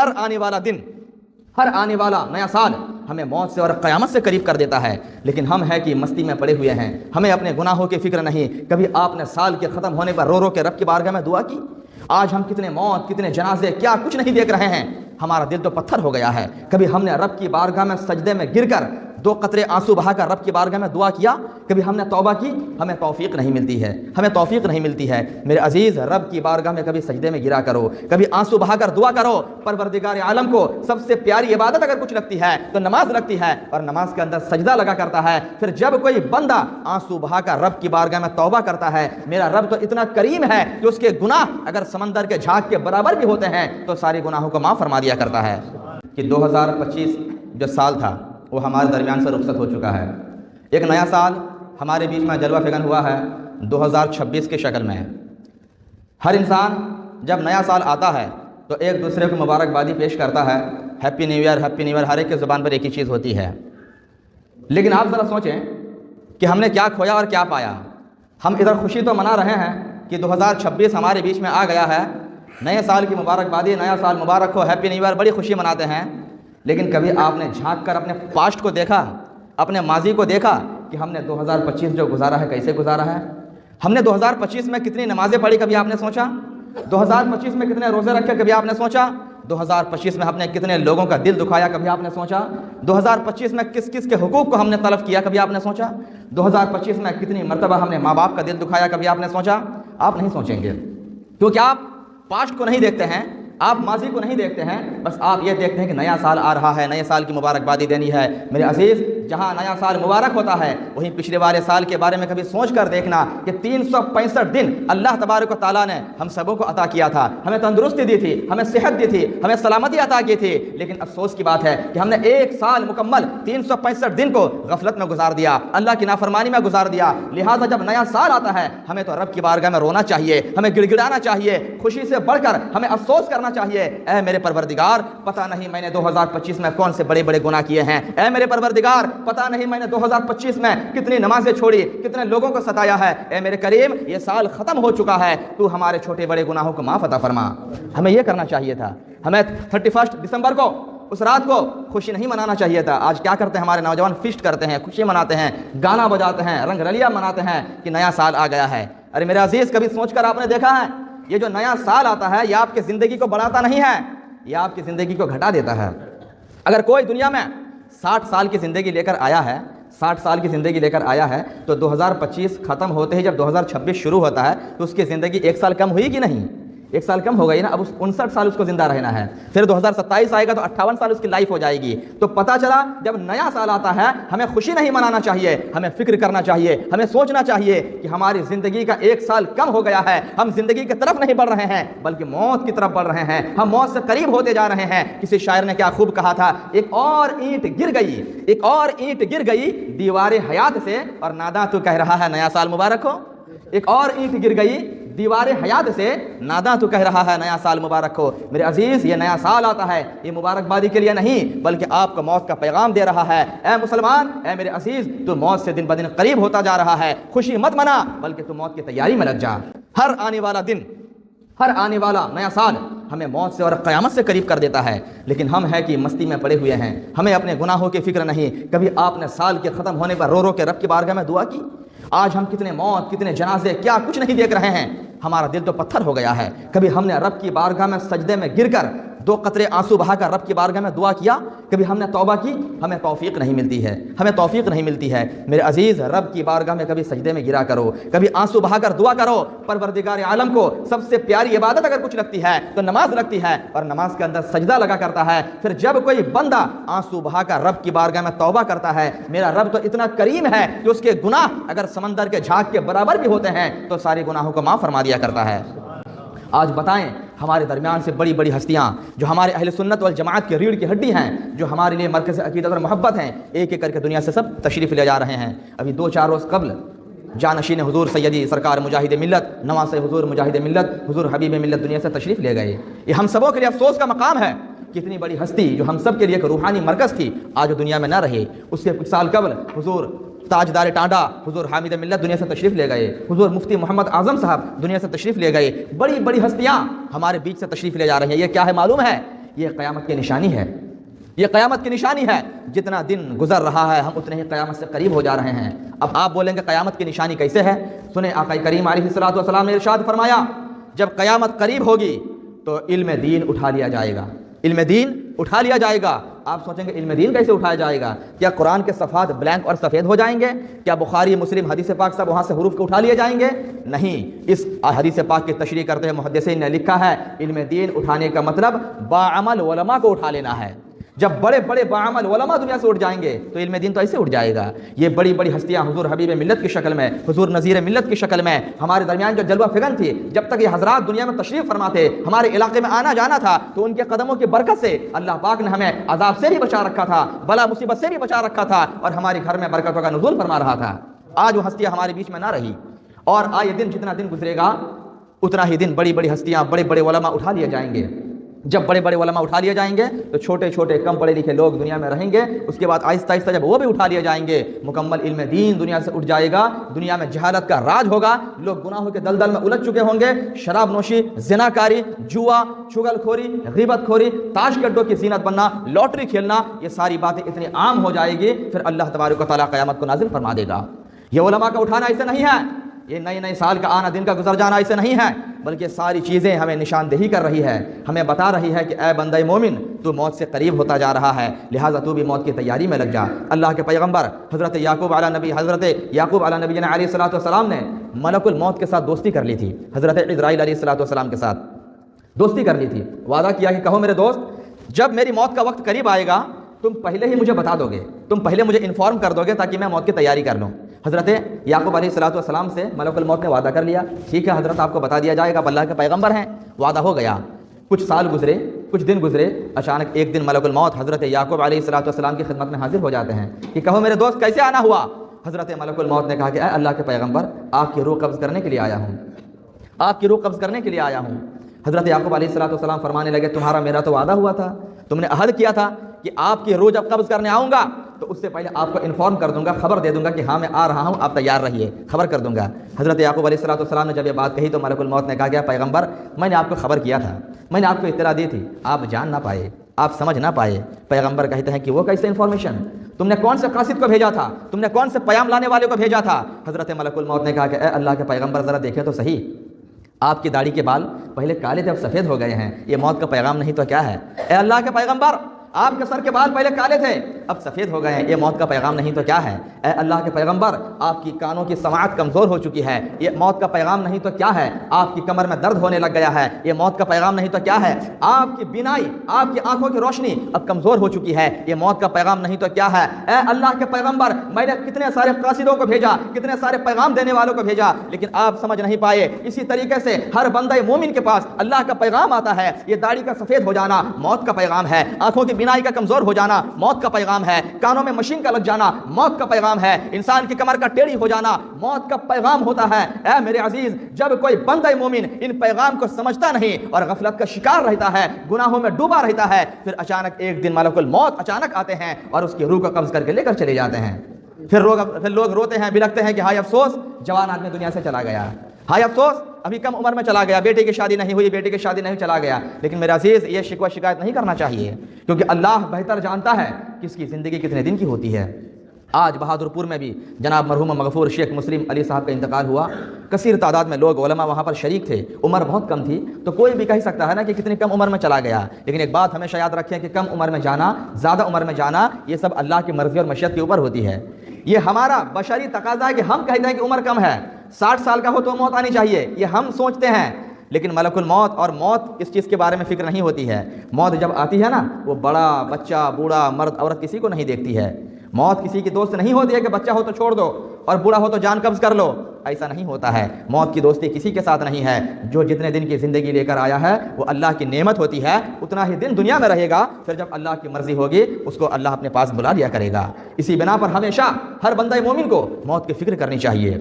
ہر آنے والا دن، ہر آنے والا نیا سال ہمیں موت سے اور قیامت سے قریب کر دیتا ہے، لیکن ہم ہیں کہ مستی میں پڑے ہوئے ہیں، ہمیں اپنے گناہوں کی فکر نہیں۔ کبھی آپ نے سال کے ختم ہونے پر رو رو کے رب کی بارگاہ میں دعا کی؟ آج ہم کتنے موت، کتنے جنازے، کیا کچھ نہیں دیکھ رہے ہیں، ہمارا دل تو پتھر ہو گیا ہے۔ کبھی ہم نے رب کی بارگاہ میں سجدے میں گر کر 2 قطرے آنسو بہا کر رب کی بارگاہ میں دعا کیا؟ کبھی ہم نے توبہ کی؟ ہمیں توفیق نہیں ملتی ہے، ہمیں توفیق نہیں ملتی ہے۔ میرے عزیز، رب کی بارگاہ میں کبھی سجدے میں گرا کرو، کبھی آنسو بہا کر دعا کرو۔ پروردگار عالم کو سب سے پیاری عبادت اگر کچھ لگتی ہے تو نماز لگتی ہے، اور نماز کے اندر سجدہ لگا کرتا ہے۔ پھر جب کوئی بندہ آنسو بہا کر رب کی بارگاہ میں توبہ کرتا ہے، میرا رب تو اتنا کریم ہے کہ اس کے گناہ اگر سمندر کے جھاگ کے برابر بھی ہوتے ہیں تو سارے گناہوں کو معاف فرما دیا کرتا ہے۔ کہ 2025 جو سال تھا وہ ہمارے درمیان سے رخصت ہو چکا ہے۔ ایک نیا سال ہمارے بیچ میں جلوہ فگن ہوا ہے 2026 کی شکل میں۔ ہر انسان جب نیا سال آتا ہے تو ایک دوسرے کو مبارکبادی پیش کرتا ہے، happy new year, happy new year, ہر ایک کی زبان پر ایک ہی چیز ہوتی ہے۔ لیکن آپ ذرا سوچیں کہ ہم نے کیا کھویا اور کیا پایا۔ ہم ادھر خوشی تو منا رہے ہیں کہ 2026 ہمارے بیچ میں آ گیا ہے، نئے سال کی مبارکبادی، نیا سال مبارک ہو، ہیپی نیو ایئر، بڑی خوشی مناتے ہیں۔ لیکن کبھی آپ نے جھانک کر اپنے پاسٹ کو دیکھا، اپنے ماضی کو دیکھا کہ ہم نے 2025 جو گزارا ہے کیسے گزارا ہے؟ ہم نے 2025 میں کتنی نمازیں پڑھی کبھی آپ نے سوچا؟ 2025 میں کتنے روزے رکھے کبھی آپ نے سوچا؟ 2025 میں ہم نے کتنے لوگوں کا دل دکھایا کبھی آپ نے سوچا؟ 2025 میں کس کس کے حقوق کو ہم نے طلب کیا کبھی آپ نے سوچا؟ 2025 میں کتنی مرتبہ ہم نے ماں باپ کا دل دکھایا کبھی آپ نے سوچا؟ آپ نہیں سوچیں گے، کیونکہ آپ پاسٹ کو نہیں دیکھتے ہیں، آپ ماضی کو نہیں دیکھتے ہیں، بس آپ یہ دیکھتے ہیں کہ نیا سال آ رہا ہے، نئے سال کی مبارکبادی دینی ہے۔ میرے عزیز، جہاں نیا سال مبارک ہوتا ہے وہیں پچھلے والے سال کے بارے میں کبھی سوچ کر دیکھنا کہ 365 دن اللہ تبارک و تعالیٰ نے ہم سبوں کو عطا کیا تھا، ہمیں تندرستی دی تھی، ہمیں صحت دی تھی، ہمیں سلامتی عطا کی تھی، لیکن افسوس کی بات ہے کہ ہم نے ایک سال مکمل 365 دن کو غفلت میں گزار دیا، اللہ کی نافرمانی میں گزار دیا۔ لہٰذا جب نیا سال آتا ہے ہمیں تو رب کی بارگاہ میں رونا چاہیے، ہمیں گڑ گڑانا چاہیے، خوشی سے بڑھ کر ہمیں افسوس کرنا چاہیے، اے میرے پروردگار پتہ نہیں میں نے 2025 میں کون سے بڑے بڑے گناہ کیے ہیں، اے میرے پروردگار پتہ نہیں میں نے 2025 میں کتنی نمازیں چھوڑی، کتنے لوگوں کو ستایا ہے، اے میرے کریم یہ سال ختم ہو چکا ہے، تو ہمارے چھوٹے بڑے گناہوں کو معاف عطا فرما۔ ہمیں یہ کرنا چاہیے تھا، ہمیں 31 دسمبر کو اس رات کو خوشی نہیں منانا چاہیے تھا۔ آج کیا کرتے ہیں ہمارے نوجوان؟ فیسٹ کرتے ہیں، خوشی مناتے ہیں، گانا بجاتے ہیں، رنگ رلیاں مناتے ہیں کہ نیا سال آ گیا ہے۔ ارے میرے عزیز، کبھی سوچ کر آپ نے دیکھا ہے یہ جو نیا سال آتا ہے یہ آپ کی زندگی کو بڑھاتا نہیں ہے، یہ آپ کی زندگی کو گھٹا دیتا ہے۔ اگر کوئی دنیا میں 60 سال کی زندگی لے کر آیا ہے، 60 سال کی زندگی لے کر آیا ہے تو 2025 ختم ہوتے ہی جب 2026 شروع ہوتا ہے تو اس کی زندگی 1 سال کم ہوئی کہ نہیں؟ 1 سال کم ہو گئی نا۔ اب 59 سال اس کو زندہ رہنا ہے، پھر 2027 آئے گا تو 58 سال اس کی لائف ہو جائے گی۔ تو پتہ چلا جب نیا سال آتا ہے ہمیں خوشی نہیں منانا چاہیے، ہمیں فکر کرنا چاہیے، ہمیں سوچنا چاہیے کہ ہماری زندگی کا 1 سال کم ہو گیا ہے، ہم زندگی کی طرف نہیں بڑھ رہے ہیں بلکہ موت کی طرف بڑھ رہے ہیں، ہم موت سے قریب ہوتے جا رہے ہیں۔ کسی شاعر نے کیا خوب کہا تھا، ایک اور اینٹ گر گئی، ایک اور اینٹ گر گئی دیوار حیات سے، اور نادا تو کہہ رہا ہے نیا سال مبارک ہو۔ ایک اور اینٹ گر گئی دیوار حیات سے، نادا تو کہہ رہا ہے نیا سال مبارک ہو۔ میرے عزیز، یہ نیا سال آتا ہے یہ مبارکبادی کے لیے نہیں بلکہ آپ کو موت کا پیغام دے رہا ہے۔ اے مسلمان، اے میرے عزیز، تو موت سے دن بدن قریب ہوتا جا رہا ہے، خوشی مت منا بلکہ تو موت کی تیاری میں لگ جا۔ ہر آنے والا دن، ہر آنے والا نیا سال ہمیں موت سے اور قیامت سے قریب کر دیتا ہے، لیکن ہم ہیں کہ مستی میں پڑے ہوئے ہیں، ہمیں اپنے گناہوں کی فکر نہیں۔ کبھی آپ نے سال کے ختم ہونے پر رو رو کے رب کی بارگاہ میں دعا کی؟ آج ہم کتنے موت، کتنے جنازے، کیا کچھ نہیں دیکھ رہے ہیں، ہمارا دل تو پتھر ہو گیا ہے۔ کبھی ہم نے رب کی بارگاہ میں سجدے میں گر کر 2 قطرے آنسو بہا کر رب کی بارگاہ میں دعا کیا؟ کبھی ہم نے توبہ کی؟ ہمیں توفیق نہیں ملتی ہے، ہمیں توفیق نہیں ملتی ہے۔ میرے عزیز، رب کی بارگاہ میں کبھی سجدے میں گرا کرو، کبھی آنسو بہا کر دعا کرو۔ پروردگار عالم کو سب سے پیاری عبادت اگر کچھ لگتی ہے تو نماز لگتی ہے، اور نماز کے اندر سجدہ لگا کرتا ہے۔ پھر جب کوئی بندہ آنسو بہا کر رب کی بارگاہ میں توبہ کرتا ہے، میرا رب تو اتنا کریم ہے کہ اس کے گناہ اگر سمندر کے جھاگ کے برابر بھی ہوتے ہیں تو سارے گناہوں کو معاف فرما دیا کرتا ہے۔ آج بتائیں، ہمارے درمیان سے بڑی بڑی ہستیاں جو ہمارے اہل سنت والجماعت کی ریڑھ کی ہڈی ہیں، جو ہمارے لیے مرکز عقیدت اور محبت ہیں، ایک ایک کر کے دنیا سے سب تشریف لے جا رہے ہیں۔ ابھی 2-4 روز قبل جانشین حضور سیدی سرکار مجاہد ملت، نواز حضور مجاہد ملت، حضور حبیب ملت دنیا سے تشریف لے گئے۔ یہ ہم سبوں کے لیے افسوس کا مقام ہے، کتنی بڑی ہستی جو ہم سب کے لیے ایک روحانی مرکز تھی آج دنیا میں نہ رہی۔ اس سے کچھ سال قبل حضور تاجدار ٹانڈا حضور حامد ملت دنیا سے تشریف لے گئے، حضور مفتی محمد اعظم صاحب دنیا سے تشریف لے گئے۔ بڑی بڑی ہستیاں ہمارے بیچ سے تشریف لے جا رہی ہیں۔ یہ کیا ہے معلوم ہے؟ یہ قیامت کی نشانی ہے، یہ قیامت کی نشانی ہے۔ جتنا دن گزر رہا ہے ہم اتنے ہی قیامت سے قریب ہو جا رہے ہیں۔ اب آپ بولیں گے قیامت کی نشانی کیسے ہے؟ سنیں، آقا کریم علیہ الصلوۃ والسلام نے ارشاد فرمایا جب قیامت قریب ہوگی تو علم دین اٹھا لیا جائے گا، علم دین اٹھا لیا جائے گا۔ آپ سوچیں گے علم دین کیسے اٹھایا جائے گا؟ کیا قرآن کے صفحات بلینک اور سفید ہو جائیں گے؟ کیا بخاری مسلم حدیث پاک سب وہاں سے حروف کو اٹھا لیے جائیں گے؟ نہیں، اس حدیث پاک کی تشریح کرتے ہوئے محدثین نے لکھا ہے علم دین اٹھانے کا مطلب باعمل علماء کو اٹھا لینا ہے۔ جب بڑے بڑے باعمل علماء دنیا سے اٹھ جائیں گے تو علم دین تو ایسے اٹھ جائے گا۔ یہ بڑی بڑی ہستیاں حضور حبیب ملت کی شکل میں، حضور نذیر ملت کی شکل میں ہمارے درمیان جو جلوہ فگن تھی، جب تک یہ حضرات دنیا میں تشریف فرما تھے، ہمارے علاقے میں آنا جانا تھا، تو ان کے قدموں کی برکت سے اللہ پاک نے ہمیں عذاب سے بھی بچا رکھا تھا، بلا مصیبت سے بھی بچا رکھا تھا، اور ہمارے گھر میں برکتوں کا نزول فرما رہا تھا۔ آج وہ ہستیاں ہمارے بیچ میں نہ رہی، اور آئے دن جتنا دن گزرے گا اتنا ہی دن بڑی بڑی ہستیاں، بڑے بڑے علماء اٹھا لیے جائیں گے۔ جب بڑے بڑے علماء اٹھا لیے جائیں گے تو چھوٹے چھوٹے کم پڑھے لکھے لوگ دنیا میں رہیں گے۔ اس کے بعد آہستہ آہستہ جب وہ بھی اٹھا لیے جائیں گے، مکمل علم دین دنیا سے اٹھ جائے گا، دنیا میں جہالت کا راج ہوگا، لوگ گناہوں کے دلدل میں الجھ چکے ہوں گے، شراب نوشی، زنا کاری، جوا، چغل خوری، غیبت خوری، تاش کے اڈوں کی زینت بننا، لاٹری کھیلنا، یہ ساری باتیں اتنی عام ہو جائے گی، پھر اللہ تبارک و تعالیٰ قیامت کو نازل فرما دے گا۔ یہ علماء کا اٹھانا ایسے نہیں ہے، یہ نئے نئے سال کا آنا، دن کا گزر جانا ایسے نہیں ہے، بلکہ ساری چیزیں ہمیں نشاندہی کر رہی ہے، ہمیں بتا رہی ہے کہ اے بندہ مومن، تو موت سے قریب ہوتا جا رہا ہے، لہٰذا تو بھی موت کی تیاری میں لگ جا۔ اللہ کے پیغمبر حضرت یعقوب علیہ نبی علیہ الصلوۃ والسلام نے ملک الموت کے ساتھ دوستی کر لی تھی، حضرت عزرائیل علیہ الصلوۃ والسلام کے ساتھ دوستی کر لی تھی، وعدہ کیا کہ کہو میرے دوست، جب میری موت کا وقت قریب آئے گا تم پہلے ہی مجھے بتا دو گے، تم پہلے مجھے انفارم کر دو گے تاکہ میں موت کی تیاری کر لوں۔ حضرت یعقوب علیہ الصلوۃ والسلام سے ملک الموت نے وعدہ کر لیا، ٹھیک ہے حضرت آپ کو بتا دیا جائے گا، اب اللہ کے پیغمبر ہیں، وعدہ ہو گیا۔ کچھ سال گزرے، کچھ دن گزرے، اچانک ایک دن ملک الموت حضرت یعقوب علیہ الصلوۃ والسلام کی خدمت میں حاضر ہو جاتے ہیں کہ کہو میرے دوست کیسے آنا ہوا؟ حضرت ملک الموت نے کہا کہ اے اللہ کے پیغمبر، آپ کی روح قبض کرنے کے لیے آیا ہوں، آپ کی روح قبض کرنے کے لیے آیا ہوں۔ حضرت یعقوب علیہ الصلوۃ والسلام فرمانے لگے تمہارا میرا تو وعدہ ہوا تھا، تم نے عہد کیا تھا کہ آپ کی روح جب قبض کرنے آؤں گا تو اس سے پہلے آپ کو انفارم کر دوں گا، خبر دے دوں گا کہ ہاں میں آ رہا ہوں، آپ تیار رہیے، خبر کر دوں گا۔ حضرت یعقوب علیہ الصلوۃ والسلام نے جب یہ بات کہی تو ملک الموت نے کہا کہ پیغمبر میں نے آپ کو خبر کیا تھا، میں نے آپ کو اطلاع دی تھی، آپ جان نہ پائے، آپ سمجھ نہ پائے۔ پیغمبر کہتے ہیں کہ وہ کیسے انفارمیشن؟ تم نے کون سے قاصد کو بھیجا تھا؟ تم نے کون سے پیام لانے والے کو بھیجا تھا؟ حضرت ملک الموت نے کہا کہ اے اللہ کے پیغمبر ذرا دیکھیں تو صحیح، آپ کی داڑھی کے بال پہلے کالے تھے اب سفید ہو گئے ہیں، یہ موت کا پیغام نہیں تو کیا ہے؟ اے اللہ کے پیغمبر آپ کے سر کے بال پہلے کالے تھے اب سفید ہو گئے ہیں، یہ موت کا پیغام نہیں تو کیا ہے؟ اے اللہ کے پیغمبر آپ کی کانوں کی سماعت کمزور ہو چکی ہے، یہ موت کا پیغام نہیں تو کیا ہے؟ آپ کی کمر میں درد ہونے لگ گیا ہے، یہ موت کا پیغام نہیں تو کیا ہے؟ آپ کی بینائی، آپ کی آنکھوں کی روشنی اب کمزور ہو چکی ہے، یہ موت کا پیغام نہیں تو کیا ہے؟ اے اللہ کے پیغمبر میں نے کتنے سارے قاصدوں کو بھیجا، کتنے سارے پیغام دینے والوں کو بھیجا، لیکن آپ سمجھ نہیں پائے۔ اسی طریقے سے ہر بندہ مومن کے پاس اللہ کا پیغام آتا ہے، یہ داڑھی کا سفید ہو جانا موت کا پیغام ہے، آنکھوں کی بینائی کا کمزور ہو جانا موت کا پیغام ہے، کانوں میں مشین کا لگ جانا موت کا پیغام ہے، انسان کی کمر کا ٹیڑھی ہو جانا موت کا پیغام ہوتا ہے۔ اے میرے عزیز، جب کوئی بندہ مومن ان پیغام کو سمجھتا نہیں اور غفلت کا شکار رہتا ہے، گناہوں میں ڈوبا رہتا ہے، پھر اچانک ایک دن ملک الموت اچانک آتے ہیں اور اس کی روح کو قبض کر کے لے کر چلے جاتے ہیں۔ پھر لوگ روتے ہیں، بلکتے ہیں کہ ہائے افسوس، جوان آدمی دنیا سے چلا گیا، ہائے افسوس ابھی کم عمر میں چلا گیا، بیٹے کی شادی نہیں ہوئی، بیٹے کی شادی نہیں چلا گیا۔ لیکن میرے عزیز یہ شکوہ شکایت نہیں کرنا چاہیے، کیونکہ اللہ بہتر جانتا ہے کس کی زندگی کتنے دن کی ہوتی ہے۔ آج بہادر پور میں بھی جناب مرحوم مغفور شیخ مسلم علی صاحب کا انتقال ہوا، کثیر تعداد میں لوگ علماء وہاں پر شریک تھے، عمر بہت کم تھی، تو کوئی بھی کہہ سکتا ہے نا کہ کتنی کم عمر میں چلا گیا، لیکن ایک بات ہمیشہ یاد رکھیں کہ کم عمر میں جانا، زیادہ عمر میں جانا، یہ سب اللہ کی مرضی اور مشیت کے اوپر ہوتی ہے۔ یہ ہمارا بشری تقاضا ہے کہ ہم کہتے ہیں کہ عمر کم ہے، 60 سال کا ہو تو موت آنی چاہیے، یہ ہم سوچتے ہیں، لیکن ملک الموت اور موت اس چیز کے بارے میں فکر نہیں ہوتی ہے۔ موت جب آتی ہے نا، وہ بڑا بچہ بوڑھا مرد عورت کسی کو نہیں دیکھتی ہے، موت کسی کی دوست نہیں ہوتی ہے کہ بچہ ہو تو چھوڑ دو اور بوڑھا ہو تو جان قبض کر لو، ایسا نہیں ہوتا ہے۔ موت کی دوستی کسی کے ساتھ نہیں ہے، جو جتنے دن کی زندگی لے کر آیا ہے وہ اللہ کی نعمت ہوتی ہے، اتنا ہی دن دنیا میں رہے گا، پھر جب اللہ کی مرضی ہوگی اس کو اللہ اپنے پاس بلا لیا کرے گا۔ اسی بنا پر ہمیشہ ہر بندہ مومن کو موت کی فکر کرنی چاہیے،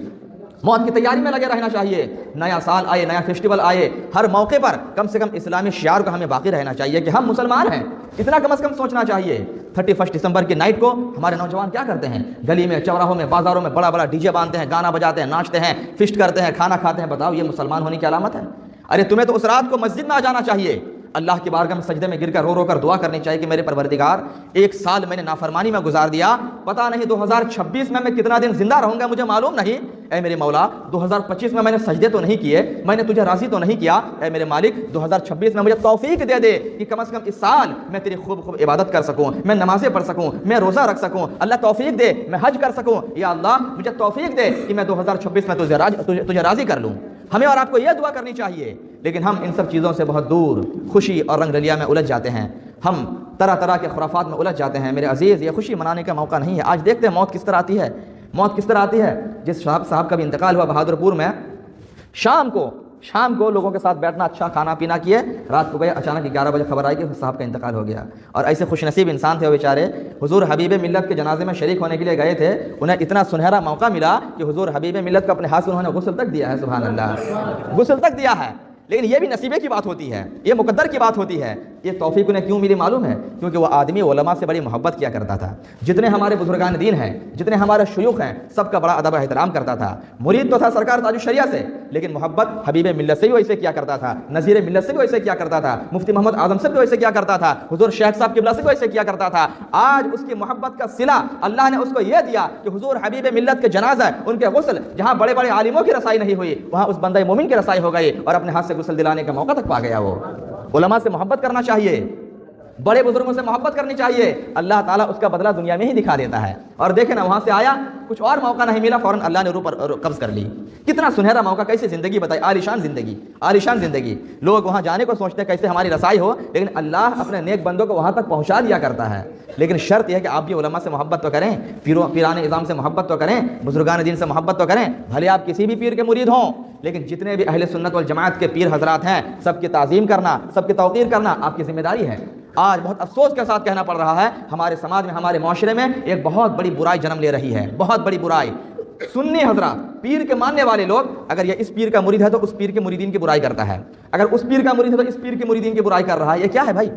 موت کی تیاری میں لگے رہنا چاہیے۔ نیا سال آئے، نیا فیسٹیول آئے، ہر موقع پر کم سے کم اسلامی شعار کو ہمیں باقی رہنا چاہیے کہ ہم مسلمان ہیں، اتنا کم از کم سوچنا چاہیے۔ 31 دسمبر کی نائٹ کو ہمارے نوجوان کیا کرتے ہیں؟ گلی میں، چوراہوں میں، بازاروں میں بڑا بڑا ڈی جے باندھتے ہیں، گانا بجاتے ہیں، ناچتے ہیں، فسٹ کرتے ہیں، کھانا کھاتے ہیں۔ بتاؤ یہ مسلمان ہونے کی علامت ہے؟ ارے تمہیں تو اس رات کو مسجد میں آ جانا چاہیے، اللہ کی بارگاہ میں سجدے میں گر کر رو رو کر دعا کرنی چاہیے کہ میرے پروردگار 1 سال میں نے نافرمانی میں گزار دیا، پتہ نہیں 2026 میں کتنا دن زندہ رہوں گا مجھے معلوم نہیں، اے میرے مولا 2025 میں نے سجدے تو نہیں کیے، میں نے تجھے راضی تو نہیں کیا، اے میرے مالک 2026 میں مجھے توفیق دے دے کہ کم از کم اس سال میں تیری خوب عبادت کر سکوں، میں نمازیں پڑھ سکوں، میں روزہ رکھ سکوں، اللہ توفیق دے میں حج کر سکوں، یا اللہ مجھے توفیق دے کہ میں 2026 میں تجھے راضی کر لوں۔ ہمیں اور آپ کو یہ دعا کرنی چاہیے، لیکن ہم ان سب چیزوں سے بہت دور خوشی اور رنگ رلیا میں الجھ جاتے ہیں، ہم طرح طرح کے خرافات میں الجھ جاتے ہیں۔ میرے عزیز، یہ خوشی منانے کا موقع نہیں ہے۔ آج دیکھتے ہیں موت کس طرح آتی ہے، موت کس طرح آتی ہے۔ جس صاحب کا بھی انتقال ہوا بہادرپور میں، شام کو لوگوں کے ساتھ بیٹھنا، اچھا کھانا پینا کیے، رات کو گئے، اچانک 11 بجے خبر آئی کہ صاحب کا انتقال ہو گیا۔ اور ایسے خوش نصیب انسان تھے وہ بیچارے، حضور حبیب ملت کے جنازے میں شریک ہونے کے لیے گئے تھے، انہیں اتنا سنہرا موقع ملا کہ حضور حبیب ملت کو اپنے ہاتھ سے انہوں نے غسل تک دیا ہے، سبحان اللہ، غسل تک دیا ہے۔ لیکن یہ بھی نصیبے کی بات ہوتی ہے، یہ مقدر کی بات ہوتی ہے۔ یہ توفیق انہیں کیوں ملی معلوم ہے؟ کیونکہ وہ آدمی علماء سے بڑی محبت کیا کرتا تھا۔ جتنے ہمارے بزرگان دین ہیں، جتنے ہمارے شیوخ ہیں، سب کا بڑا ادب و احترام کرتا تھا۔ مرید تو تھا سرکار تاج الشریعہ سے، لیکن محبت حبیب ملت سے بھی ویسے کیا کرتا تھا، نذیر ملت سے بھی ویسے کیا کرتا تھا، مفتی محمد اعظم سے بھی ویسے کیا کرتا تھا، حضور شیخ صاحب قبلہ سے بھی ویسے کیا کرتا تھا۔ آج اس کی محبت کا صلہ اللہ نے اس کو یہ دیا کہ حضور حبیب ملت کے جنازہ، ان کے غسل، جہاں بڑے بڑے عالموں کی رسائی نہیں ہوئی، وہاں اس بندہ مومن کی رسائی ہو گئی اور اپنے ہاتھ سے غسل دلانے کا موقع تک پا گیا۔ وہ علماء سے محبت کرنا چاہیے، بڑے بزرگوں سے محبت کرنی چاہیے، اللہ تعالیٰ اس کا بدلہ دنیا میں ہی دکھا دیتا ہے۔ اور دیکھیں نا، وہاں سے آیا، کچھ اور موقع نہیں ملا، فوراً اللہ نے روح پر قبض کر لی۔ کتنا سنہرا موقع، کیسی زندگی بتائی، عالیشان زندگی۔ لوگ وہاں جانے کو سوچتے ہیں کیسے ہماری رسائی ہو، لیکن اللہ اپنے نیک بندوں کو وہاں تک پہنچا دیا کرتا ہے۔ لیکن شرط یہ ہے کہ آپ بھی علماء سے محبت تو کریں، پیران اعظام سے محبت تو کریں، بزرگان دین سے محبت تو کریں، بھلے آپ کسی بھی پیر کے مرید ہوں، لیکن جتنے بھی اہل سنت والجماعت کے پیر حضرات ہیں، سب کی تعظیم کرنا، سب کی توقیر کرنا آپ کی ذمہ داری ہے۔ آج بہت افسوس کے ساتھ کہنا پڑ رہا ہے، ہمارے سماج میں، ہمارے معاشرے میں ایک بہت بڑی برائی جنم لے رہی ہے، بہت بڑی برائی۔ سنی حضرات، پیر کے ماننے والے لوگ، اگر یہ اس پیر کا مرید ہے تو اس پیر کے مریدین کی برائی کرتا ہے، اگر اس پیر کا مرید ہے تو اس پیر کے مریدین کی برائی کر رہا ہے۔ یہ کیا ہے بھائی؟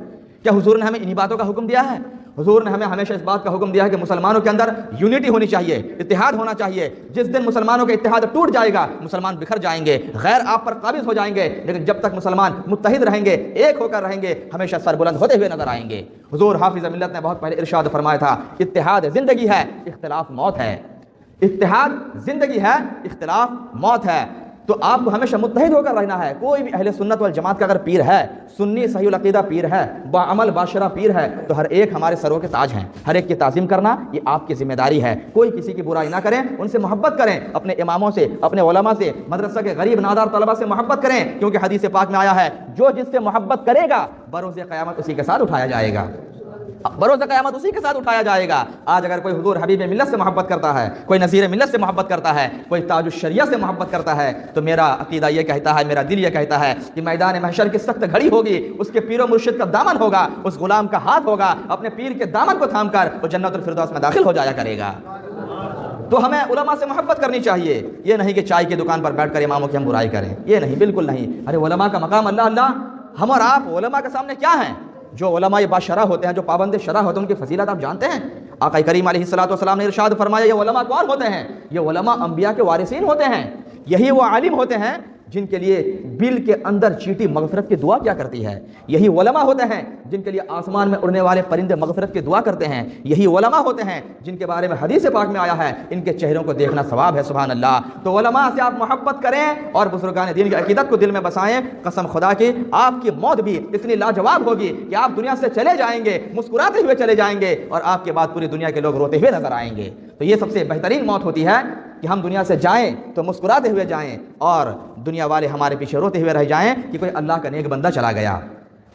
کیا حضور نے ہمیں انہی باتوں کا حکم دیا ہے؟ حضور نے ہمیں ہمیشہ اس بات کا حکم دیا ہے کہ مسلمانوں کے اندر یونٹی ہونی چاہیے، اتحاد ہونا چاہیے۔ جس دن مسلمانوں کا اتحاد ٹوٹ جائے گا، مسلمان بکھر جائیں گے، غیر آپ پر قابض ہو جائیں گے، لیکن جب تک مسلمان متحد رہیں گے، ایک ہو کر رہیں گے، ہمیشہ سر بلند ہوتے ہوئے نظر آئیں گے۔ حضور حافظ ملت نے بہت پہلے ارشاد فرمایا تھا، اتحاد زندگی ہے، اختلاف موت ہے۔ اتحاد زندگی ہے، اختلاف موت ہے۔ تو آپ کو ہمیشہ متحد ہو کر رہنا ہے۔ کوئی بھی اہل سنت والجماعت کا اگر پیر ہے، سنی صحیح العقیدہ پیر ہے، باعمل باشرہ پیر ہے، تو ہر ایک ہمارے سروں کے تاج ہیں، ہر ایک کی تعظیم کرنا یہ آپ کی ذمہ داری ہے۔ کوئی کسی کی برائی نہ کریں، ان سے محبت کریں، اپنے اماموں سے، اپنے علماء سے، مدرسہ کے غریب نادار طلبہ سے محبت کریں، کیونکہ حدیث پاک میں آیا ہے، جو جس سے محبت کرے گا بروز قیامت اسی کے ساتھ اٹھایا جائے گا، بروز قیامت اسی کے ساتھ اٹھایا جائے گا۔ آج اگر کوئی حضور حبیب ملت سے محبت کرتا ہے، کوئی نذیر ملت سے محبت کرتا ہے، کوئی تاج الشریعہ سے محبت کرتا ہے، تو میرا عقیدہ یہ کہتا ہے، میرا دل یہ کہتا ہے کہ میدان محشر کی سخت گھڑی ہوگی، اس کے پیر و مرشد کا دامن ہوگا، اس غلام کا ہاتھ ہوگا، اپنے پیر کے دامن کو تھام کر وہ جنت الفردوس میں داخل ہو جایا کرے گا۔ تو ہمیں علماء سے محبت کرنی چاہیے، یہ نہیں کہ چائے کی دکان پر بیٹھ کر اماموں کی ہم برائی کریں، یہ نہیں، بالکل نہیں۔ ارے علماء کا مقام اللہ اللہ، ہم اور آپ علماء کے سامنے کیا ہیں؟ جو علماء باشرہ ہوتے ہیں، جو پابند شرع ہوتے ہیں، ان کی فضیلت آپ جانتے ہیں؟ آقا کریم علیہ الصلوۃ والسلام نے ارشاد فرمایا، یہ علماء کون ہوتے ہیں؟ یہ علماء انبیاء کے وارثین ہوتے ہیں، یہی وہ عالم ہوتے ہیں جن کے لیے بل کے اندر چیٹی مغفرت کی دعا کیا کرتی ہے، یہی علماء ہوتے ہیں جن کے لیے آسمان میں اڑنے والے پرندے مغفرت کی دعا کرتے ہیں، یہی علماء ہوتے ہیں جن کے بارے میں حدیث پاک میں آیا ہے، ان کے چہروں کو دیکھنا ثواب ہے، سبحان اللہ۔ تو علماء سے آپ محبت کریں اور بزرگان دین کی عقیدت کو دل میں بسائیں۔ قسم خدا کی آپ کی موت بھی اتنی لاجواب ہوگی کہ آپ دنیا سے چلے جائیں گے، مسکراتے ہوئے چلے جائیں گے، اور آپ کے بعد پوری دنیا کے لوگ روتے ہوئے نظر آئیں گے۔ تو یہ سب سے بہترین موت ہوتی ہے کہ ہم دنیا سے جائیں تو مسکراتے ہوئے جائیں، اور دنیا والے ہمارے پیچھے روتے ہوئے رہ جائیں کہ کوئی اللہ کا نیک بندہ چلا گیا۔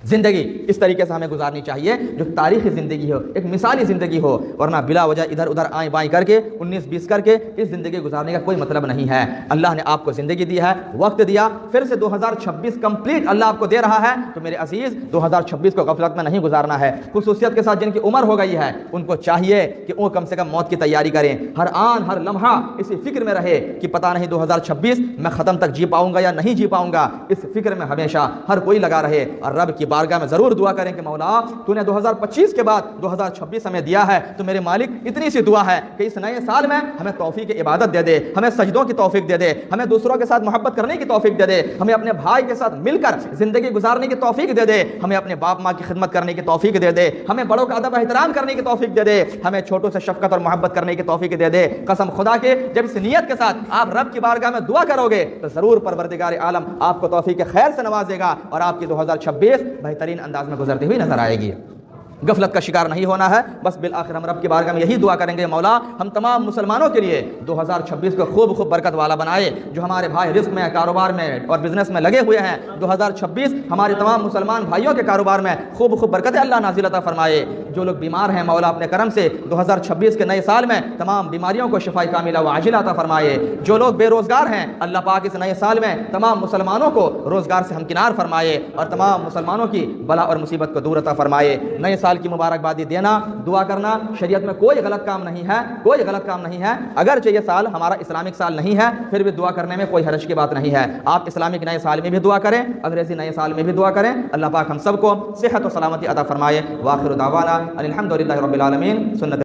زندگی اس طریقے سے ہمیں گزارنی چاہیے جو تاریخی زندگی ہو، ایک مثالی زندگی ہو، ورنہ بلا وجہ ادھر ادھر آئیں بائیں کر کے 19-20 کر کے اس زندگی گزارنے کا کوئی مطلب نہیں ہے۔ اللہ نے آپ کو زندگی دی ہے، وقت دیا، پھر سے 2026 کمپلیٹ اللہ آپ کو دے رہا ہے، تو میرے عزیز 2026 کو غفلت میں نہیں گزارنا ہے۔ خصوصیت کے ساتھ جن کی عمر ہو گئی ہے ان کو چاہیے کہ وہ کم سے کم موت کی تیاری کریں، ہر آن ہر لمحہ اسی فکر میں رہے کہ پتہ نہیں 2026 میں ختم تک جی پاؤں گا یا نہیں جی پاؤں گا، اس فکر میں ہمیشہ ہر کوئی لگا رہے اور رب کی بارگاہ میں ضرور دعا کریں کہ مولا تو نے 2025 کے بعد 2026 ہمیں دیا ہے، تو میرے مالک اتنی سی دعا ہے کہ اس نئے سال میں ہمیں توفیق عبادت دے دے، ہمیں سجدوں کی توفیق دے دے، ہمیں دوسروں کے ساتھ محبت کرنے کی توفیق دے دے، ہمیں اپنے بھائی کے ساتھ مل کر زندگی گزارنے کی توفیق دے دے، ہمیں اپنے باپ ماں کی خدمت کرنے کی توفیق دے دے، ہمیں بڑوں کا ادب احترام کرنے کی توفیق دے دے، ہمیں چھوٹوں سے شفقت اور محبت کرنے کی توفیق دے دے۔ قسم خدا کے جب اس نیت کے ساتھ آپ رب کی بارگاہ میں دعا کرو گے تو ضرور پروردگار عالم آپ کو توفیق خیر سے نوازے گا اور آپ کی 2026 بہترین انداز میں گزرتی ہوئی نظر آئے گی۔ غفلت کا شکار نہیں ہونا ہے، بس بالآخر ہم رب کی بارگاہ میں یہی دعا کریں گے مولا ہم تمام مسلمانوں کے لیے 2026 کو خوب برکت والا بنائے۔ جو ہمارے بھائی رزق میں، کاروبار میں اور بزنس میں لگے ہوئے ہیں، 2026 ہمارے تمام مسلمان بھائیوں کے کاروبار میں خوب برکت اللہ نازل عطا فرمائے۔ جو لوگ بیمار ہیں مولا اپنے کرم سے 2026 کے نئے سال میں تمام بیماریوں کو شفاء کاملہ و عاجلہ عطا فرمائے۔ جو لوگ بے روزگار ہیں اللہ پاک اس نئے سال میں تمام مسلمانوں کو روزگار سے ہمکنار فرمائے اور تمام مسلمانوں کی بلا اور مصیبت کو دور عطا فرمائے۔ نئے سال کی مبارکبادی دینا، دعا کرنا شریعت میں کوئی غلط کام نہیں ہے، کوئی غلط کام نہیں ہے۔ اگرچہ یہ سال ہمارا اسلامک سال نہیں ہے پھر بھی دعا کرنے میں کوئی حرج کی بات نہیں ہے۔ آپ اسلامک نئے سال میں بھی دعا کریں، انگریزی نئے سال میں بھی دعا کریں۔ اللہ پاک ہم سب کو صحت و سلامتی عطا فرمائے۔ وآخر دعوانا ان الحمد للہ رب العالمین۔ سنت